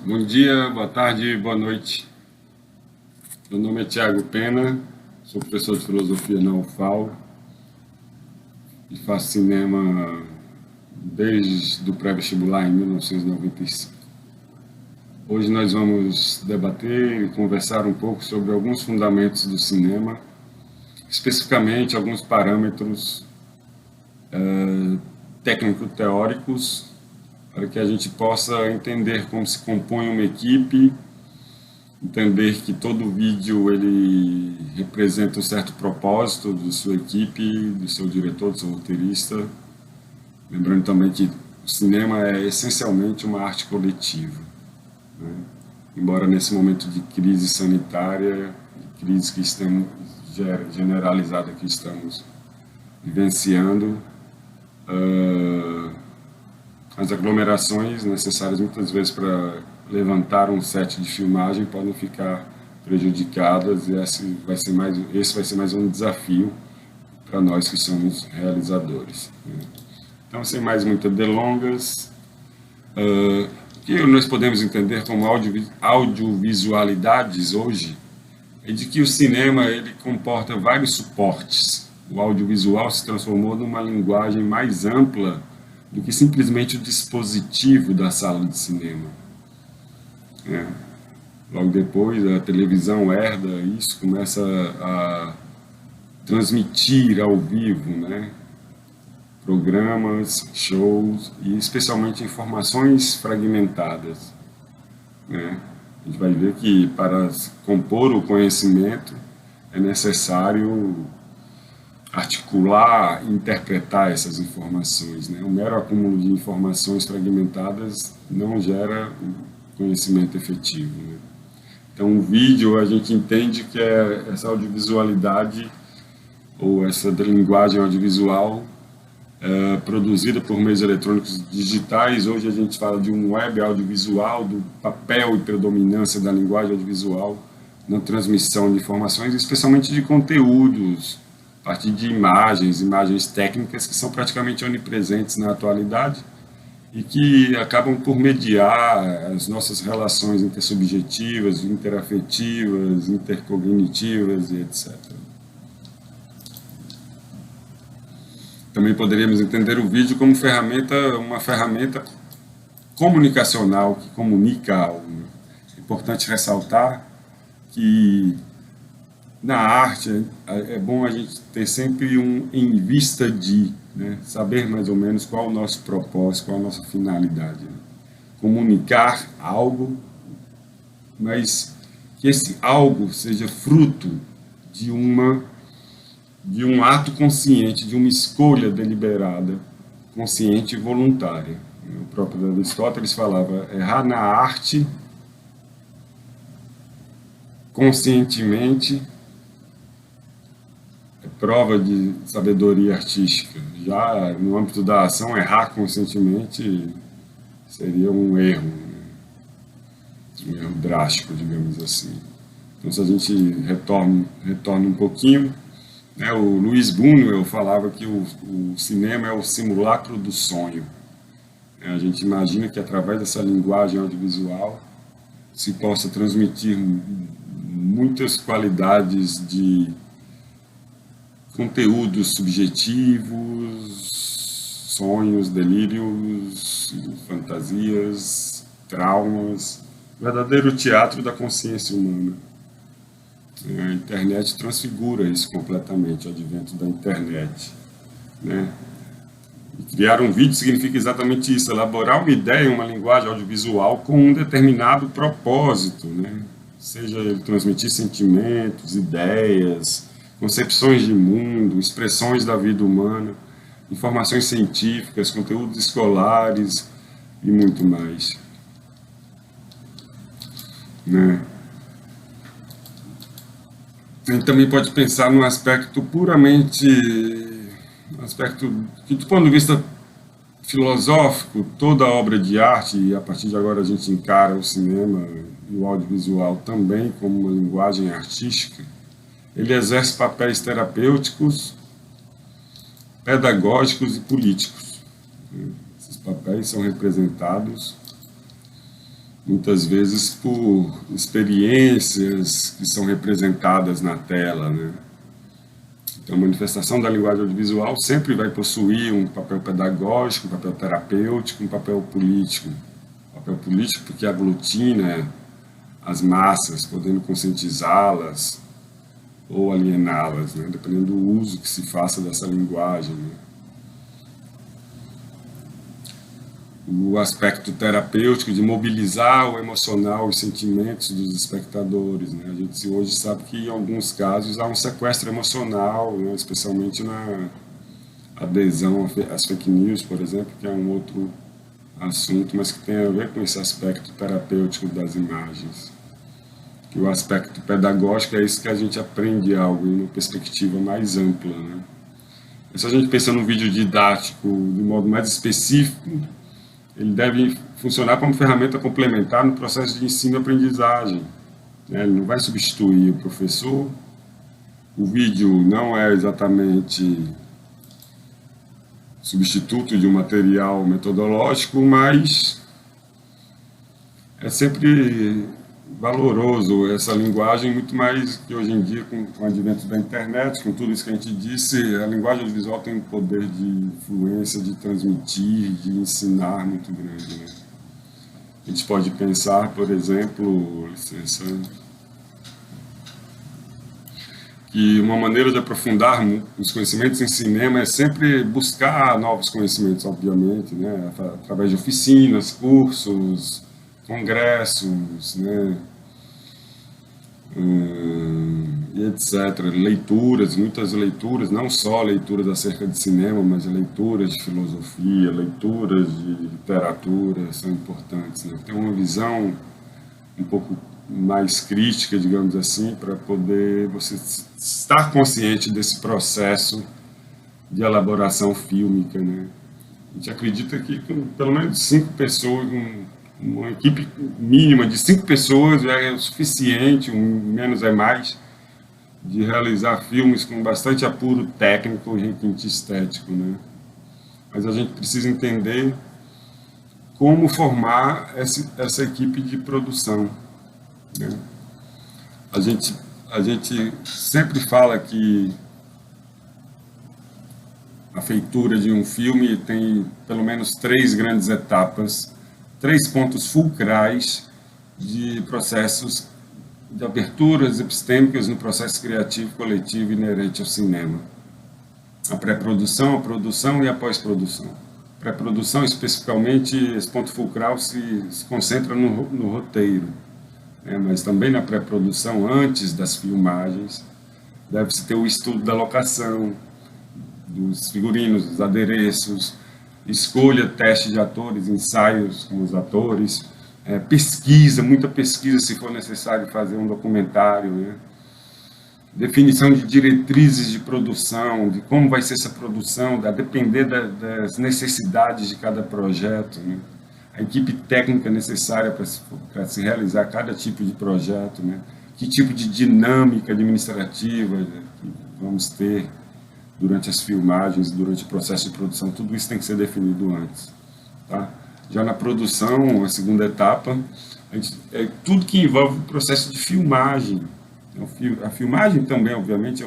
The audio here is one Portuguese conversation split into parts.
Bom dia, boa tarde, boa noite. Meu nome é Thiago Pena, sou professor de filosofia na UFAL e faço cinema desde o pré-vestibular em 1995. Hoje nós vamos debater e conversar um pouco sobre alguns fundamentos do cinema, especificamente alguns parâmetros técnico-teóricos, para que a gente possa entender como se compõe uma equipe, entender que todo vídeo ele representa um certo propósito de sua equipe, do seu diretor, do seu roteirista. Lembrando também que o cinema é essencialmente uma arte coletiva, né? Embora nesse momento de crise sanitária, de crise que estamos generalizada que estamos vivenciando, as aglomerações necessárias muitas vezes para levantar um set de filmagem podem ficar prejudicadas, e esse vai ser mais um desafio para nós que somos realizadores, né? Então, sem mais muitas delongas, o que nós podemos entender como audiovisualidades hoje é de que o cinema ele comporta vários suportes. O audiovisual se transformou numa linguagem mais ampla do que simplesmente o dispositivo da sala de cinema. Logo depois, a televisão herda isso, começa a transmitir ao vivo, né? Programas, shows e especialmente informações fragmentadas, né? A gente vai ver que para compor o conhecimento é necessário articular e interpretar essas informações, né? O mero acúmulo de informações fragmentadas não gera conhecimento efetivo, né? Então, o vídeo, a gente entende que é essa audiovisualidade ou essa linguagem audiovisual produzida por meios eletrônicos digitais. Hoje a gente fala de um web audiovisual, do papel e predominância da linguagem audiovisual na transmissão de informações, especialmente de conteúdos, a partir de imagens técnicas que são praticamente onipresentes na atualidade e que acabam por mediar as nossas relações intersubjetivas, interafetivas, intercognitivas e etc. Também poderíamos entender o vídeo como uma ferramenta comunicacional que comunica algo. É importante ressaltar que na arte é bom a gente ter sempre em vista de, né, saber mais ou menos qual é o nosso propósito, qual é a nossa finalidade, né? Comunicar algo, mas que esse algo seja fruto de um ato consciente, de uma escolha deliberada, consciente e voluntária. O próprio Aristóteles falava, errar na arte conscientemente é prova de sabedoria artística. Já no âmbito da ação, errar conscientemente seria um erro, né? Um erro drástico, digamos assim. Então, se a gente retorna um pouquinho, né, o Luiz Buñuel falava que o cinema é o simulacro do sonho. A gente imagina que através dessa linguagem audiovisual se possa transmitir muitas qualidades de conteúdos subjetivos, sonhos, delírios, fantasias, traumas, verdadeiro teatro da consciência humana. A internet transfigura isso completamente, o advento da internet, né? E criar um vídeo significa exatamente isso, elaborar uma ideia, uma linguagem audiovisual com um determinado propósito, né? Seja ele transmitir sentimentos, ideias, concepções de mundo, expressões da vida humana, informações científicas, conteúdos escolares e muito mais, né? A gente também pode pensar num aspecto que, do ponto de vista filosófico, toda obra de arte, e a partir de agora a gente encara o cinema e o audiovisual também como uma linguagem artística, ele exerce papéis terapêuticos, pedagógicos e políticos. Esses papéis são representados muitas vezes por experiências que são representadas na tela, né? Então, a manifestação da linguagem audiovisual sempre vai possuir um papel pedagógico, um papel terapêutico, um papel político. Um papel político porque aglutina as massas, podendo conscientizá-las ou aliená-las, né? Dependendo do uso que se faça dessa linguagem, né? O aspecto terapêutico de mobilizar o emocional, os sentimentos dos espectadores, né? A gente hoje sabe que em alguns casos há um sequestro emocional, né? Especialmente na adesão às fake news, por exemplo, que é um outro assunto, mas que tem a ver com esse aspecto terapêutico das imagens. Que o aspecto pedagógico é isso que a gente aprende algo em uma perspectiva mais ampla, né? Se a gente pensa num vídeo didático de modo mais específico, ele deve funcionar como ferramenta complementar no processo de ensino e aprendizagem, né? Ele não vai substituir o professor. O vídeo não é exatamente substituto de um material metodológico, mas é sempre valoroso essa linguagem, muito mais que hoje em dia, com o advento da internet, com tudo isso que a gente disse, a linguagem audiovisual tem um poder de influência, de transmitir, de ensinar muito grande, né? A gente pode pensar, por exemplo, licença, que uma maneira de aprofundar os conhecimentos em cinema é sempre buscar novos conhecimentos, obviamente, né? Através de oficinas, cursos, congressos, né? E etc. Leituras, muitas leituras, não só leituras acerca de cinema, mas leituras de filosofia, leituras de literatura são importantes, né? Ter uma visão um pouco mais crítica, digamos assim, para poder você estar consciente desse processo de elaboração fílmica, né? A gente acredita que com pelo menos 5 pessoas, uma equipe mínima de 5 pessoas é o suficiente, menos é mais, de realizar filmes com bastante apuro técnico e requinte estético, né? Mas a gente precisa entender como formar essa equipe de produção, né? A gente sempre fala que a feitura de um filme tem pelo menos 3 grandes etapas, 3 pontos fulcrais de processos de aberturas epistêmicas no processo criativo coletivo inerente ao cinema. A pré-produção, a produção e a pós-produção. Pré-produção, especificamente, esse ponto fulcral se concentra no roteiro, né? Mas também na pré-produção, antes das filmagens, deve-se ter o estudo da locação, dos figurinos, dos adereços, escolha, teste de atores, ensaios com os atores, pesquisa, muita pesquisa se for necessário fazer um documentário, né? Definição de diretrizes de produção, de como vai ser essa produção, a depender das necessidades de cada projeto, né? A equipe técnica necessária para se realizar cada tipo de projeto, né? Que tipo de dinâmica administrativa vamos ter durante as filmagens, durante o processo de produção, tudo isso tem que ser definido antes, tá? Já na produção, a segunda etapa, tudo que envolve o processo de filmagem. A filmagem também, obviamente,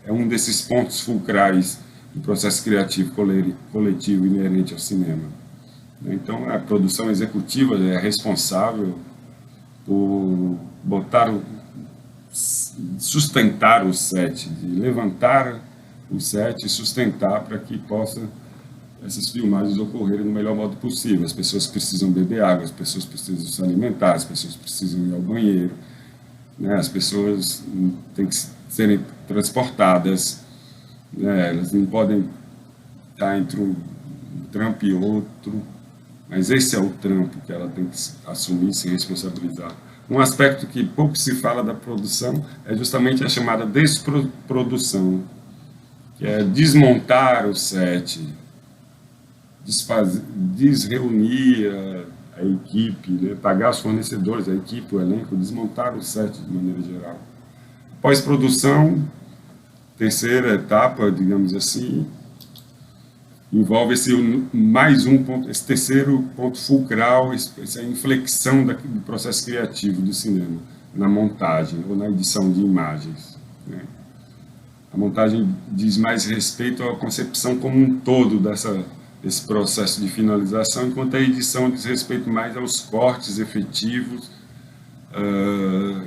é um desses pontos fulcrais do processo criativo coletivo inerente ao cinema. Então, a produção executiva é responsável por sustentar o set, de levantar o set e sustentar para que possa essas filmagens ocorrerem no melhor modo possível. As pessoas precisam beber água, as pessoas precisam se alimentar, as pessoas precisam ir ao banheiro, né? As pessoas têm que serem transportadas, né? Elas não podem estar entre um trampo e outro, mas esse é o trampo que ela tem que assumir, se responsabilizar. Um aspecto que pouco se fala da produção é justamente a chamada desprodução, que é desmontar o set, desreunir a equipe, né? Pagar os fornecedores, a equipe, o elenco, desmontar o set de maneira geral. Pós-produção, terceira etapa, digamos assim, envolve esse mais um ponto, esse terceiro ponto fulcral, essa inflexão do processo criativo do cinema, na montagem ou na edição de imagens, né? A montagem diz mais respeito à concepção como um todo desse processo de finalização, enquanto a edição diz respeito mais aos cortes efetivos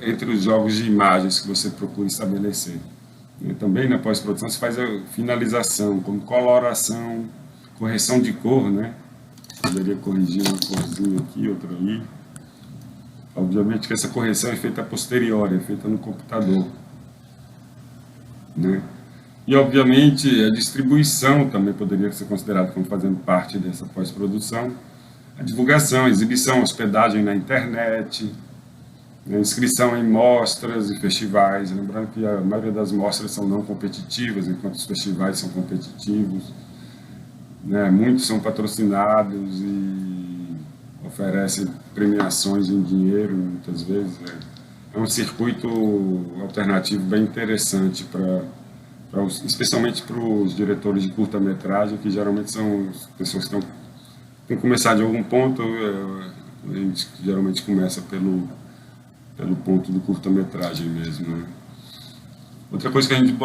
entre os jogos de imagens que você procura estabelecer. Também na pós-produção se faz a finalização, como coloração, correção de cor, né? Poderia corrigir uma corzinha aqui, outra ali. Obviamente que essa correção é feita a posteriori, é feita no computador, né? E, obviamente, a distribuição também poderia ser considerada como fazendo parte dessa pós-produção. A divulgação, a exibição, hospedagem na internet, né, inscrição em mostras e festivais. Lembrando que a maioria das mostras são não competitivas, enquanto os festivais são competitivos, né? Muitos são patrocinados e oferecem premiações em dinheiro, muitas vezes. É um circuito alternativo bem interessante especialmente para os diretores de curta-metragem, que geralmente são as pessoas que têm que começar de algum ponto. A gente geralmente começa pelo ponto do curta-metragem mesmo, né? Outra coisa que a gente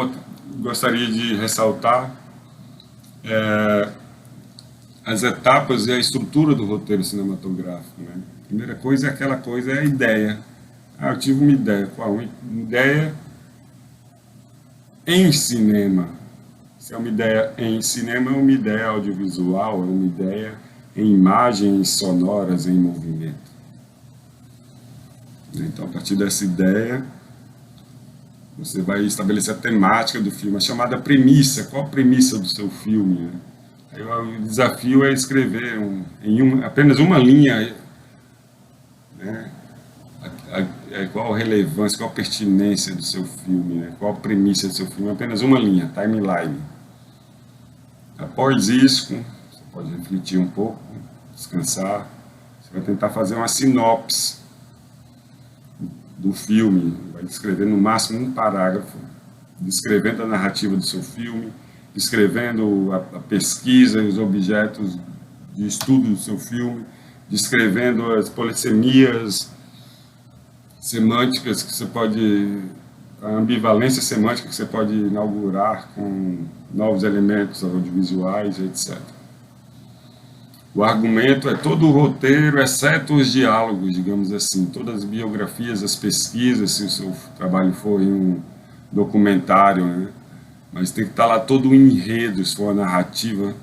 gostaria de ressaltar é as etapas e a estrutura do roteiro cinematográfico, né? A primeira coisa é a ideia. Eu tive uma ideia. Qual? Uma ideia em cinema. Se é uma ideia em cinema, é uma ideia audiovisual, é uma ideia em imagens sonoras em movimento. Então, a partir dessa ideia, você vai estabelecer a temática do filme, a chamada premissa. Qual a premissa do seu filme, né? Aí, o desafio é escrever apenas uma linha, né? Qual a relevância, qual a pertinência do seu filme, né? Qual a premissa do seu filme, apenas uma linha, timeline. Após isso, você pode refletir um pouco, descansar, você vai tentar fazer uma sinopse do filme, vai descrever no máximo um parágrafo, descrevendo a narrativa do seu filme, descrevendo a pesquisa e os objetos de estudo do seu filme, descrevendo as polissemias semânticas que você pode, a ambivalência semântica que você pode inaugurar com novos elementos audiovisuais, etc. O argumento é todo o roteiro, exceto os diálogos, digamos assim, todas as biografias, as pesquisas, se o seu trabalho for em um documentário, né? Mas tem que estar lá todo o enredo, se for a narrativa,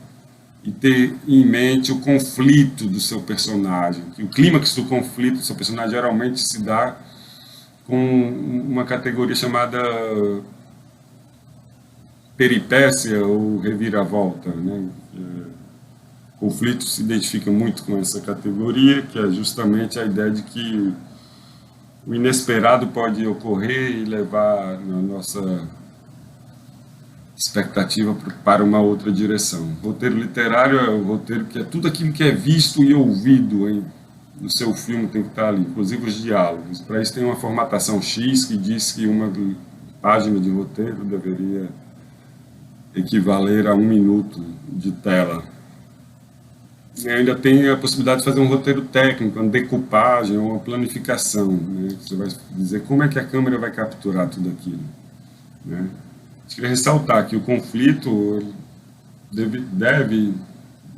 e ter em mente o conflito do seu personagem. O clímax do conflito do seu personagem geralmente se dá com uma categoria chamada peripécia ou reviravolta, né? O conflito se identifica muito com essa categoria, que é justamente a ideia de que o inesperado pode ocorrer e levar a nossa expectativa para uma outra direção. O roteiro literário é o roteiro que é tudo aquilo que é visto e ouvido no seu filme tem que estar ali, inclusive os diálogos. Para isso tem uma formatação X que diz que uma página de roteiro deveria equivaler a 1 minuto de tela. E ainda tem a possibilidade de fazer um roteiro técnico, uma decupagem ou uma planificação, né? Você vai dizer como é que a câmera vai capturar tudo aquilo, né? Eu queria ressaltar que o conflito deve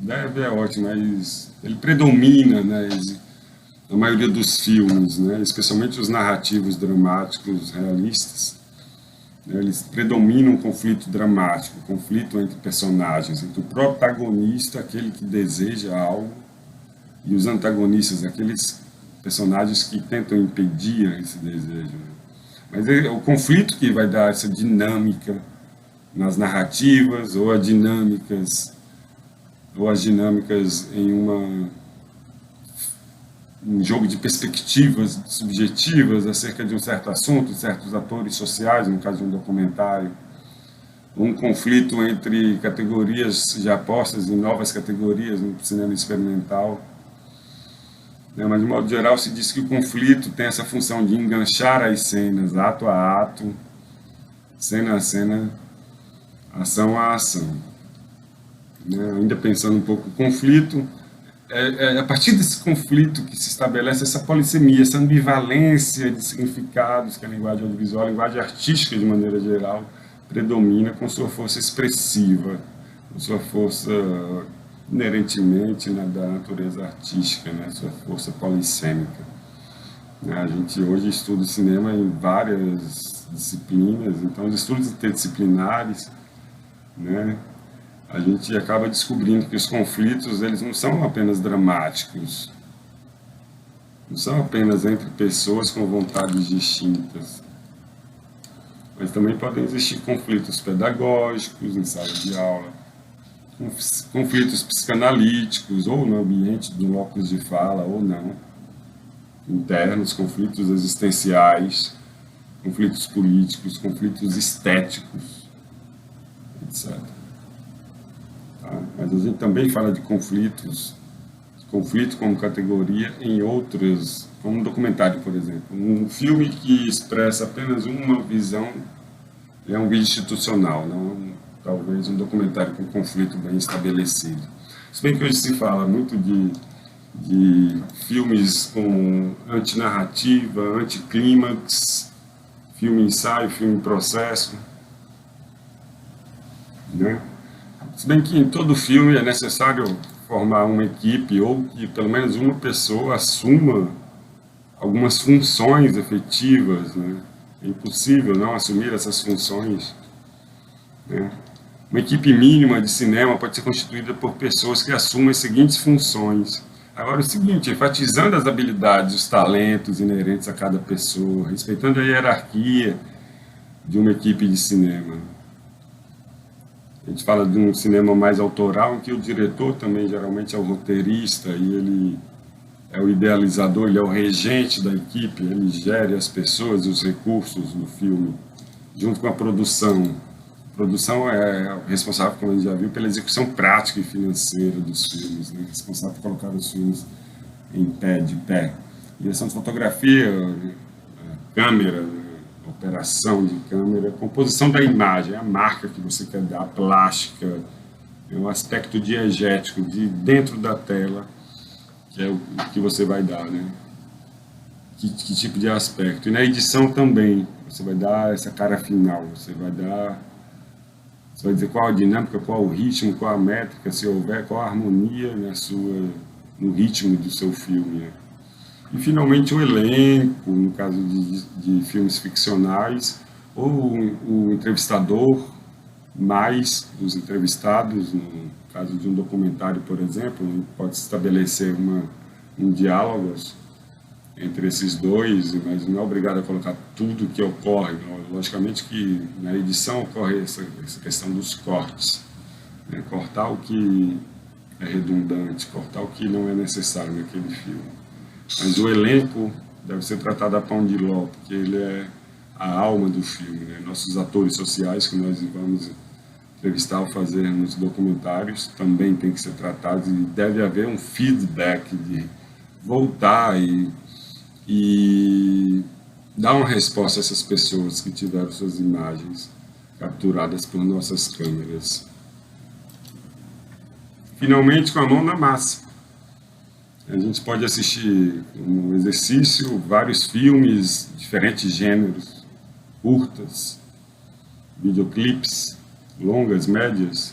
é ótimo, mas ele predomina, né, na maioria dos filmes, né, especialmente os narrativos dramáticos realistas, né, eles predominam o conflito dramático, o conflito entre personagens, entre o protagonista, aquele que deseja algo, e os antagonistas, aqueles personagens que tentam impedir esse desejo, né? Mas é o conflito que vai dar essa dinâmica nas narrativas, ou as dinâmicas em um jogo de perspectivas subjetivas acerca de um certo assunto, certos atores sociais, no caso de um documentário, um conflito entre categorias já postas em novas categorias no cinema experimental. Mas, de modo geral, se diz que o conflito tem essa função de enganchar as cenas, ato a ato, cena a cena, ação a ação. né? Ainda pensando um pouco o conflito, é a partir desse conflito que se estabelece essa polissemia, essa ambivalência de significados que a linguagem audiovisual, a linguagem artística de maneira geral, predomina com sua força expressiva, com sua força inerentemente, né, da natureza artística, né, sua força polissêmica. A gente hoje estuda cinema em várias disciplinas, então os estudos interdisciplinares, né, a gente acaba descobrindo que os conflitos, eles não são apenas dramáticos, não são apenas entre pessoas com vontades distintas, mas também podem existir conflitos pedagógicos em sala de aula, conflitos psicanalíticos, ou no ambiente do locus de fala, ou não, internos, conflitos existenciais, conflitos políticos, conflitos estéticos, etc. Tá? Mas a gente também fala de conflitos, conflito como categoria em outros, como um documentário, por exemplo. Um filme que expressa apenas uma visão é um vídeo institucional, não talvez um documentário com conflito bem estabelecido. Se bem que hoje se fala muito de filmes com antinarrativa, anticlímax, filme ensaio, filme processo, né? Se bem que em todo filme é necessário formar uma equipe ou que pelo menos uma pessoa assuma algumas funções efetivas, né? É impossível não assumir essas funções, né? Uma equipe mínima de cinema pode ser constituída por pessoas que assumem as seguintes funções. Agora, o seguinte, enfatizando as habilidades, os talentos inerentes a cada pessoa, respeitando a hierarquia de uma equipe de cinema. A gente fala de um cinema mais autoral, em que o diretor também geralmente é o roteirista e ele é o idealizador, ele é o regente da equipe, ele gere as pessoas e os recursos do filme, junto com a produção. A produção é responsável, como a gente já viu, pela execução prática e financeira dos filmes, né? Responsável por colocar os filmes em pé, de pé. Direção de fotografia, câmera, operação de câmera, composição da imagem, a marca que você quer dar, a plástica, o aspecto diegético de dentro da tela, que é o que você vai dar, né? Que tipo de aspecto. E na edição também, você vai dar essa cara final, você vai dizer qual a dinâmica, qual o ritmo, qual a métrica, se houver, qual a harmonia no ritmo do seu filme, né? E, finalmente, o elenco, no caso de filmes ficcionais, ou o entrevistador, mais os entrevistados, no caso de um documentário, por exemplo, pode-se estabelecer um diálogo entre esses dois, mas não é obrigado a colocar tudo o que ocorre. Logicamente que na edição ocorre essa questão dos cortes, né? Cortar o que é redundante, cortar o que não é necessário naquele filme. Mas o elenco deve ser tratado a pão de ló, porque ele é a alma do filme, né? Nossos atores sociais que nós vamos entrevistar ou fazer nos documentários também tem que ser tratados, e deve haver um feedback de voltar e dar uma resposta a essas pessoas que tiveram suas imagens capturadas por nossas câmeras. Finalmente, com a mão na massa. A gente pode assistir um exercício, vários filmes, diferentes gêneros, curtas, videoclipes, longas, médias,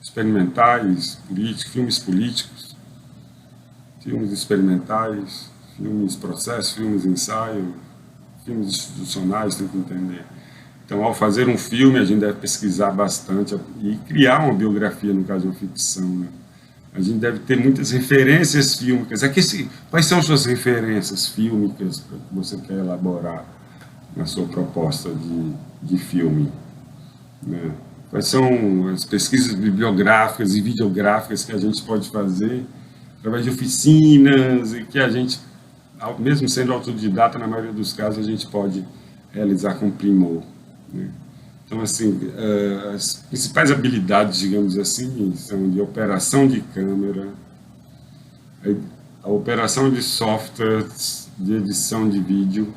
experimentais, filmes políticos, filmes experimentais, filmes processo, filmes ensaio, filmes institucionais, tem que entender. Então, ao fazer um filme, a gente deve pesquisar bastante e criar uma biografia, no caso de uma ficção, né? A gente deve ter muitas referências fílmicas. Quais são suas referências fílmicas que você quer elaborar na sua proposta de filme, né? Quais são as pesquisas bibliográficas e videográficas que a gente pode fazer através de oficinas e que a gente, mesmo sendo autodidata, na maioria dos casos, a gente pode realizar com primor, né? Então, assim, as principais habilidades, digamos assim, são de operação de câmera, a operação de softwares de edição de vídeo,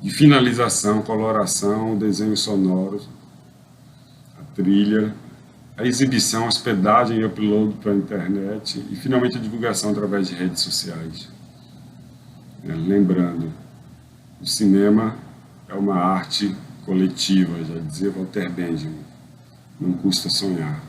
de finalização, coloração, desenho sonoro, a trilha, a exibição, a hospedagem e upload para a internet e, finalmente, a divulgação através de redes sociais. Lembrando, o cinema é uma arte coletiva, já dizia Walter Benjamin, não custa sonhar.